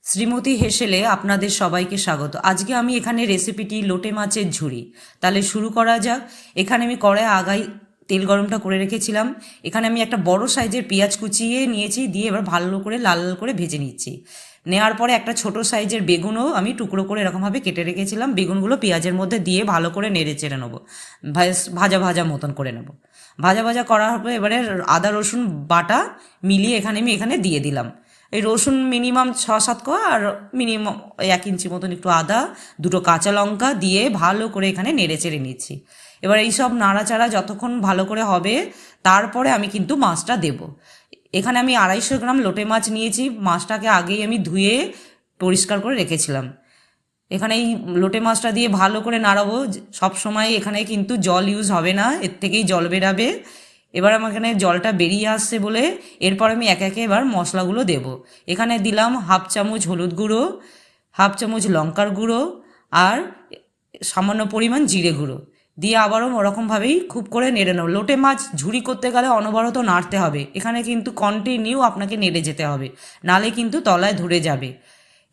শ্রীমতী হেসেলে আপনাদের সবাইকে স্বাগত। আজকে আমি এখানে রেসিপিটি লোটে মাছের ঝুরি। তাহলে শুরু করা যাক। এখানে আমি কড়াই আগাই তেল গরমটা করে রেখেছিলাম। এখানে আমি একটা বড় সাইজের পেঁয়াজ কুচিয়ে নিয়েছি, দিয়ে এবার ভালো করে লাল লাল করে ভেজে নিচ্ছি। নেওয়ার পরে একটা ছোট সাইজের বেগুনও আমি টুকরো করে এরকমভাবে কেটে রেখেছিলাম। বেগুনগুলো পেঁয়াজের মধ্যে দিয়ে ভালো করে নেড়ে চেড়ে নেবো, ভাজা ভাজা মতন করে নেবো। ভাজা ভাজা করার পর এবারে আদা রসুন বাটা মিলিয়ে এখানে দিয়ে দিলাম। এই রসুন মিনিমাম 6-7 কোয়া, আর মিনিমাম 1 ইঞ্চি মতন একটু আদা, দুটো কাঁচা লঙ্কা দিয়ে ভালো করে এখানে নেড়ে চেড়ে নিচ্ছি। এবার এই সব নাড়াচাড়া যতক্ষণ ভালো করে হবে, তারপরে আমি কিন্তু মাছটা দেব। এখানে আমি 250 গ্রাম লোটে মাছ নিয়েছি। মাছটাকে আগেই আমি ধুয়ে পরিষ্কার করে রেখেছিলাম। এখানে এই লোটে মাছটা দিয়ে ভালো করে নাড়াবো। সব সময় এখানে কিন্তু জল ইউজ হবে না, এর থেকেই জল বেরাবে। এবার আমার এখানে জলটা বেরিয়ে আসছে বলে এরপর আমি একে একে এবার মশলাগুলো দেব। এখানে দিলাম 1/2 চামচ হলুদ গুঁড়ো, 1/2 চামচ লঙ্কার গুঁড়ো, আর সামান্য পরিমাণ জিরে গুঁড়ো দিয়ে আবারও ওরকমভাবেই খুব করে নেড়ে নেব। লোটে মাছ ঝুরি করতে গেলে অনবরত নাড়তে হবে, এখানে কিন্তু কন্টিনিউ আপনাকে নেড়ে যেতে হবে, নালে কিন্তু তলায় ধরে যাবে।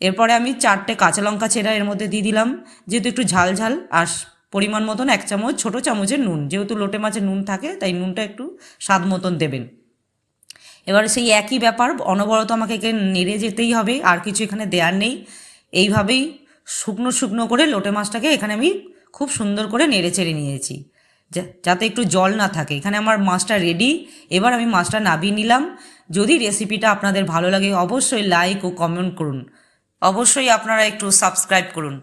এরপরে আমি 4টে কাঁচা লঙ্কা ছেঁড়া এর মধ্যে দিয়ে দিলাম, যেহেতু একটু ঝাল ঝাল। আর পরিমাণ মতন 1 চামচ ছোটো চামচের নুন, যেহেতু লোটে মাছে নুন থাকে তাই নুনটা একটু স্বাদ মতন দেবেন। এবার সেই একই ব্যাপার, অনবরত আমাকে একে নেড়ে যেতেই হবে, আর কিছু এখানে দেওয়ার নেই। এইভাবেই শুকনো শুকনো করে লোটে মাছটাকে এখানে আমি খুব সুন্দর করে নেড়ে চেড়ে নিয়েছি, যাতে একটু জল না থাকে। এখানে আমার মাছটা রেডি। এবার আমি মাছটা নাবিয়ে নিলাম। যদি রেসিপিটা আপনাদের ভালো লাগে অবশ্যই লাইক ও কমেন্ট করুন, অবশ্যই আপনারা একটু সাবস্ক্রাইব করুন।